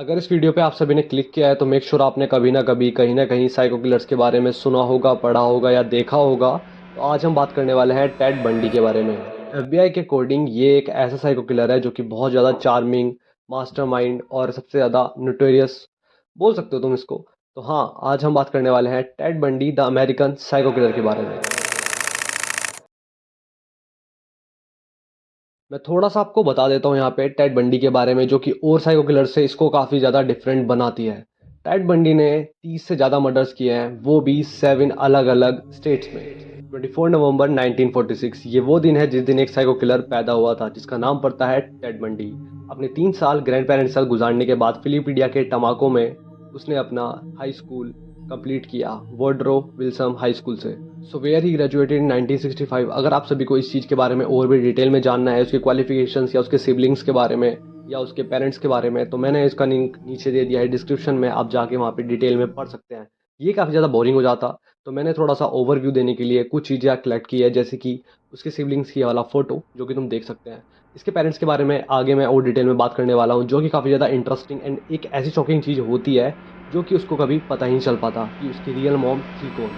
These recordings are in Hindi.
अगर इस वीडियो पे आप सभी ने क्लिक किया है तो मेक श्योर आपने कभी ना कहीं साइको किलर्स के बारे में सुना होगा, पढ़ा होगा या देखा होगा। तो आज हम बात करने वाले हैं टेड बंडी के बारे में। एफबीआई के अकॉर्डिंग ये एक ऐसा साइको किलर है जो कि बहुत ज़्यादा चार्मिंग, मास्टरमाइंड और सबसे ज़्यादा नोटोरियस बोल सकते हो तुम इसको। तो हाँ, आज हम बात करने वाले हैं Ted Bundy the American psycho killer के बारे में। मैं थोड़ा-सा आपको बता देता हूँ यहाँ पे टेड बंडी के बारे में, जो कि और साइको किलर से इसको काफ़ी ज़्यादा डिफरेंट बनाती है। टेड बंडी ने 30 से ज़्यादा मर्डर्स किए हैं, वो भी 7 अलग-अलग स्टेट्स में। 24 नवंबर 1946 ये वो दिन है जिस दिन एक साइको किलर पैदा हुआ था, जिसका नाम पड़ता है टेड बंडी। अपने 3 साल ग्रैंड पेरेंट्स के साथ गुजारने के बाद फिलिपीडिया के टमाको में उसने अपना हाई स्कूल कंप्लीट किया, वुडरो विल्सन हाई स्कूल से। So where he graduated in 1965। अगर आप सभी को इस चीज़ के बारे में और भी डिटेल में जानना है, उसके क्वालिफिकेशंस या उसके सिबलिंग्स के बारे में या उसके पेरेंट्स के बारे में, तो मैंने इसका लिंक नीचे दे दिया है डिस्क्रिप्शन में, आप जाके वहाँ पे डिटेल में पढ़ सकते हैं। ये काफ़ी ज़्यादा बोरिंग हो जाता, तो मैंने थोड़ा सा ओवरव्यू देने के लिए कुछ चीज़ें कलेक्ट की है, जैसे कि उसके सिबलिंग्स की वाला फ़ोटो जो कि तुम देख सकते हैं। इसके पेरेंट्स के बारे में आगे मैं और डिटेल में बात करने वाला हूँ, जो कि काफ़ी ज़्यादा इंटरेस्टिंग एंड एक ऐसी शॉकिंग चीज़ होती है जो कि उसको कभी पता ही नहीं चल पाता कि उसकी रियल मॉम थी कौन।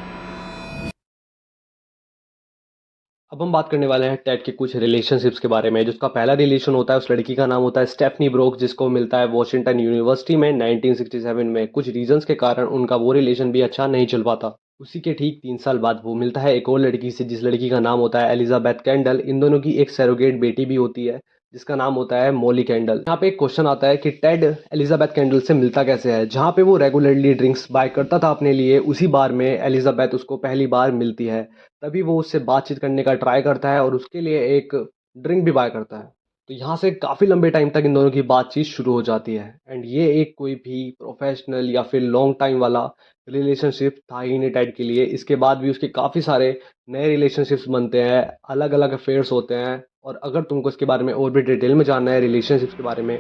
अब हम बात करने वाले हैं टेड के कुछ रिलेशनशिप्स के बारे में। जिसका पहला रिलेशन होता है, उस लड़की का नाम होता है स्टेफनी ब्रोक, जिसको मिलता है वॉशिंगटन यूनिवर्सिटी में 1967 में। कुछ रीजंस के कारण उनका वो रिलेशन भी अच्छा नहीं चल पाता। उसी के ठीक 3 साल बाद वो मिलता है एक और लड़की से, जिस लड़की का नाम होता है एलिजाबेथ कैंडल। इन दोनों की एक सैरोगेट बेटी भी होती है, जिसका नाम होता है मोली कैंडल। यहाँ पे एक क्वेश्चन आता है कि टेड एलिजाबेथ कैंडल से मिलता कैसे है। जहाँ पे वो रेगुलरली ड्रिंक्स बाय करता था अपने लिए, उसी बार में एलिजाबेथ उसको पहली बार मिलती है। तभी वो उससे बातचीत करने का ट्राई करता है और उसके लिए एक ड्रिंक भी बाय करता है। तो यहाँ से काफ़ी लंबे टाइम तक इन दोनों की बातचीत शुरू हो जाती है, एंड ये एक कोई भी प्रोफेशनल या फिर लॉन्ग टाइम वाला रिलेशनशिप था ही नहीं टेड के लिए। इसके बाद भी उसके काफ़ी सारे नए रिलेशनशिप्स बनते हैं, अलग अलग अफेयर्स होते हैं। और अगर तुमको इसके बारे में और भी डिटेल में जानना है रिलेशनशिप्स के बारे में,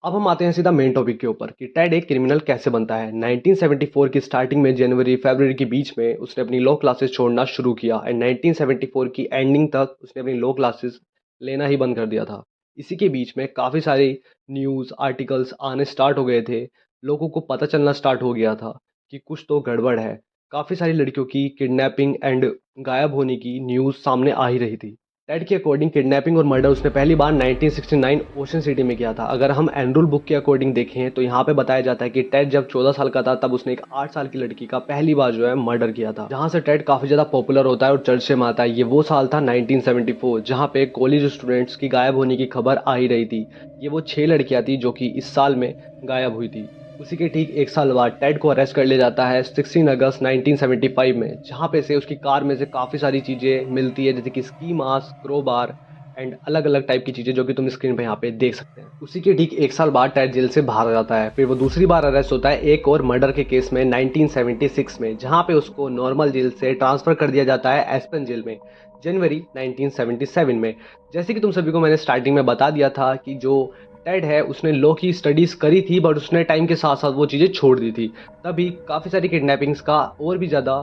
अब हम आते हैं सीधा मेन टॉपिक के ऊपर कि टेड एक क्रिमिनल कैसे बनता है। 1974 की स्टार्टिंग में जनवरी फरवरी के बीच में उसने अपनी लॉ क्लासेस छोड़ना शुरू किया, एंड 1974 की एंडिंग तक उसने अपनी लॉ क्लासेस लेना ही बंद कर दिया था। इसी के बीच में काफ़ी सारी न्यूज़ आर्टिकल्स आने स्टार्ट हो गए थे। लोगों को पता चलना स्टार्ट हो गया था कि कुछ तो गड़बड़ है। काफ़ी सारी लड़कियों की किडनैपिंग एंड गायब होने की न्यूज़ सामने आ ही रही थी। टेड के अकॉर्डिंग किडनैपिंग और मर्डर उसने पहली बार 1969 ओशन सिटी में किया था। अगर हम एनरोल बुक के अकॉर्डिंग देखें तो यहाँ पे बताया जाता है कि टेड जब 14 साल का था, तब उसने एक 8 साल की लड़की का पहली बार जो है मर्डर किया था। जहाँ से टेड काफ़ी ज़्यादा पॉपुलर होता है और चर्चे में आता है। ये वो साल था 1974, जहाँ पे कॉलेज स्टूडेंट्स की गायब होने की खबर आ ही रही थी। ये वो 6 लड़कियाँ थी जो कि इस साल में गायब हुई थी। उसी के ठीक एक साल बाद टेड को अरेस्ट कर लिया जाता है 16 अगस्त 1975 में, जहाँ पे से उसकी कार में से काफ़ी सारी चीज़ें मिलती है, जैसे कि स्की मास्क, क्रोबार एंड अलग अलग टाइप की चीज़ें, जो कि तुम स्क्रीन पे यहाँ पे देख सकते हैं। उसी के ठीक एक साल बाद टेड जेल से बाहर आ जाता है। फिर वो दूसरी बार अरेस्ट होता है एक और मर्डर के केस में 1976 में, जहाँ पे उसको नॉर्मल जेल से ट्रांसफ़र कर दिया जाता है एस्पेन जेल में जनवरी 1977 में। जैसे कि तुम सभी को मैंने स्टार्टिंग में बता दिया था कि जो टेड है उसने लॉ की स्टडीज़ करी थी, बट उसने टाइम के साथ साथ वो चीज़ें छोड़ दी थी। तभी काफ़ी सारी किडनैपिंग्स का और भी ज़्यादा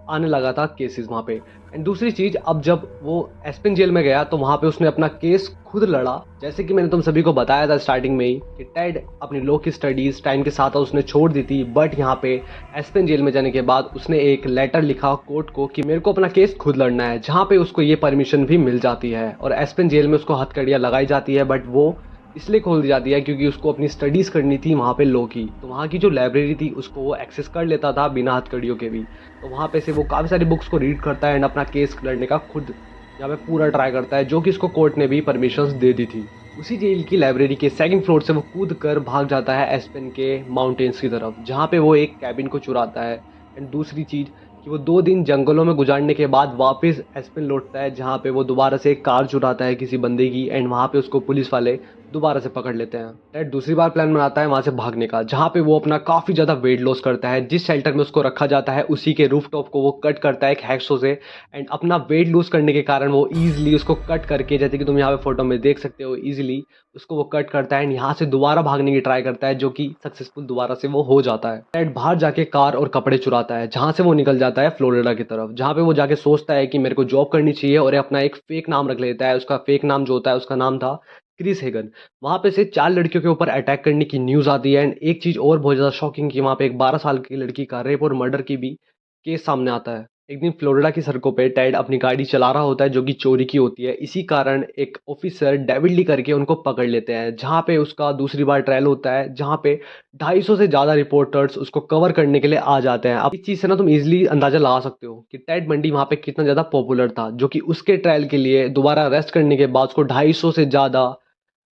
आने लगा था केसेस वहाँ पे। एंड दूसरी चीज़, अब जब वो एस्पेन जेल में गया तो वहाँ पे उसने अपना केस खुद लड़ा। जैसे कि मैंने तुम सभी को बताया था स्टार्टिंग में ही कि टेड अपनी लॉ की स्टडीज़ टाइम के साथ उसने छोड़ दी थी, बट यहाँ पे एस्पेन जेल में जाने के बाद उसने एक लेटर लिखा कोर्ट को कि मेरे को अपना केस खुद लड़ना है, जहाँ पे उसको ये परमिशन भी मिल जाती है। और एस्पेन जेल में उसको हथकड़ियाँ लगाई जाती है, बट वो इसलिए खोल दी जाती है क्योंकि उसको अपनी स्टडीज़ करनी थी वहाँ पे लॉ की। तो वहाँ की जो लाइब्रेरी थी उसको वो एक्सेस कर लेता था बिना हथकड़ियों के भी। तो वहाँ पे से वो काफ़ी सारी बुक्स को रीड करता है एंड अपना केस लड़ने का खुद यहाँ पे पूरा ट्राई करता है, जो कि इसको कोर्ट ने भी परमिशंस दे दी थी। उसी जेल की लाइब्रेरी के सेकंड फ्लोर से वो कूद कर भाग जाता है एस्पेन के माउंटेन्स की तरफ, जहाँ पे वो एक कैबिन को चुराता है। एंड दूसरी चीज़ कि वो 2 दिन जंगलों में गुजारने के बाद वापस एस्पेन लौटता है, जहाँ पे वो दोबारा से एक कार चुराता है किसी बंदे की, एंड वहाँ पे उसको पुलिस वाले दोबारा से पकड़ लेते हैं। टेड दूसरी बार प्लान बनाता है वहाँ से भागने का, जहाँ पे वो अपना काफ़ी ज़्यादा वेट लॉस करता है। जिस शेल्टर में उसको रखा जाता है उसी के रूफटॉप को वो कट करता है एक हैक्सो से, एंड अपना वेट लूज करने के कारण वो ईजिली उसको कट करके, जैसे कि तुम यहाँ पे फोटो में देख सकते हो, ईजिली उसको वो कट करता है एंड यहाँ से दोबारा भागने की ट्राई करता है, जो कि सक्सेसफुल दोबारा से वो हो जाता है। टेड बाहर जाके कार और कपड़े चुराता है, जहाँ से वो निकल जाता है फ्लोरिडा की तरफ, जहाँ पे वो जाके सोचता है कि मेरे को जॉब करनी चाहिए, और अपना एक फेक नाम रख लेता है। उसका फेक नाम जो होता है उसका नाम था क्रिस हेगन। वहाँ पे से 4 लड़कियों के ऊपर अटैक करने की न्यूज़ आती है एंड एक चीज़ और बहुत ज़्यादा शॉकिंग कि वहाँ पे एक 12 साल की लड़की का रेप और मर्डर की भी केस सामने आता है। एक दिन फ्लोरिडा की सड़कों पे टेड अपनी गाड़ी चला रहा होता है जो कि चोरी की होती है। इसी कारण एक ऑफिसर डेविड ली करके उनको पकड़ लेते हैं, जहाँ पे उसका दूसरी बार ट्रायल होता है, जहाँ पे 250 से ज़्यादा रिपोर्टर्स उसको कवर करने के लिए आ जाते हैं। अब इस चीज़ से ना तुम ईज़िली अंदाज़ा लगा सकते हो कि टेड बंडी वहाँ पे कितना ज़्यादा पॉपुलर था, जो कि उसके ट्रायल के लिए दोबारा अरेस्ट करने के बाद उसको 250 से ज़्यादा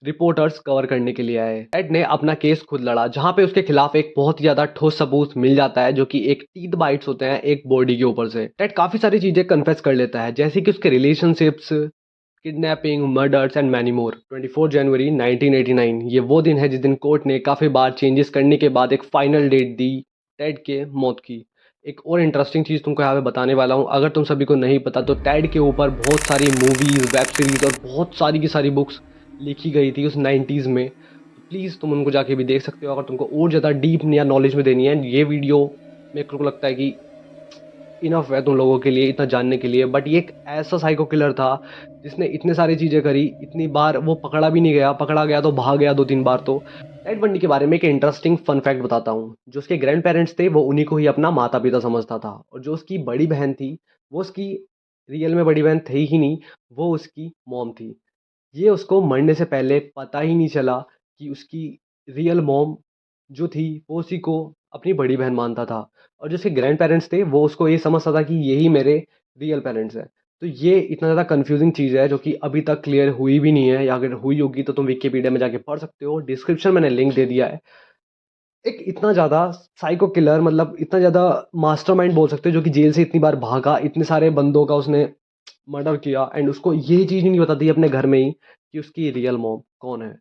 रिपोर्टर्स कवर करने के लिए आए। टेड ने अपना केस खुद लड़ा, जहाँ पे उसके खिलाफ एक बहुत ही ज़्यादा ठोस सबूत मिल जाता है, जो कि एक टीथ बाइट्स होते हैं एक बॉडी के ऊपर से। टेड काफ़ी सारी चीज़ें कन्फेस कर लेता है, जैसे कि उसके relationships, kidnapping, murders and many more. 24 जनवरी 1989 ये वो दिन है जिस दिन कोर्ट ने काफ़ी बार चेंजेस करने के बाद एक फाइनल डेट दी टेड के मौत की। एक और इंटरेस्टिंग चीज़ तुमको यहाँ पे बताने वाला हूँ, अगर तुम सभी को नहीं पता तो टेड के ऊपर बहुत सारी मूवीज़, वेब सीरीज़ और बहुत सारी की सारी बुक्स लिखी गई थी उस 90s में। तो प्लीज़ तुम उनको जाके भी देख सकते हो अगर तुमको और ज़्यादा डीप या नॉलेज में देनी है। ये वीडियो मेरे को लगता है कि इनफ है तुम लोगों के लिए इतना जानने के लिए। बट ये एक ऐसा साइको किलर था जिसने इतने सारी चीज़ें करी, इतनी बार वो पकड़ा भी नहीं गया, पकड़ा गया तो भाग गया 2-3 बार तो। टेड बंडी के बारे में एक इंटरेस्टिंग फन फैक्ट बताता हूँ। जो उसके ग्रैंड पेरेंट्स थे वो उन्हीं को ही अपना माता-पिता समझता था, और जो उसकी बड़ी बहन थी, वो उसकी रियल में बड़ी बहन थी ही नहीं, वो उसकी मॉम थी। ये उसको मरने से पहले पता ही नहीं चला कि उसकी रियल मॉम जो थी वो उसी को अपनी बड़ी बहन मानता था, और जो उसके ग्रैंड पेरेंट्स थे वो उसको ये समझता था कि यही मेरे रियल पेरेंट्स हैं। तो ये इतना ज़्यादा कंफ्यूजिंग चीज़ है जो कि अभी तक क्लियर हुई भी नहीं है, या अगर हुई होगी तो तुम विकिपीडिया में जाके पढ़ सकते हो, डिस्क्रिप्शन मैंने लिंक दे दिया है। एक इतना ज़्यादा साइको किलर, मतलब इतना ज़्यादा मास्टरमाइंड बोल सकते हो, जो कि जेल से इतनी बार भागा, इतने सारे बंदों का उसने मर्डर किया एंड उसको ये चीज़ ही नहीं बताती अपने घर में ही कि उसकी रियल मॉम कौन है।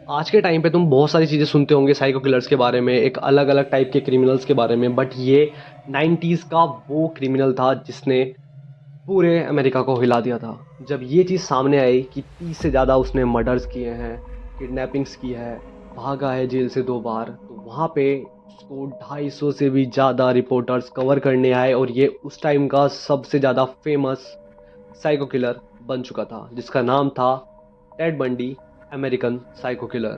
आज के टाइम पे तुम बहुत सारी चीज़ें सुनते होंगे साइको किलर्स के बारे में, एक अलग-अलग टाइप के क्रिमिनल्स के बारे में, बट ये 90s का वो क्रिमिनल था जिसने पूरे अमेरिका को हिला दिया था। जब ये चीज़ सामने आई कि 30 से ज़्यादा उसने मर्डर्स किए हैं, किडनैपिंग्स की है, भागा है जेल से 2 बार, तो वहाँ पे उसको 250 से भी ज़्यादा रिपोर्टर्स कवर करने आए, और ये उस टाइम का सबसे ज़्यादा फेमस साइको किलर बन चुका था, जिसका नाम था Ted Bundy, American psycho killer.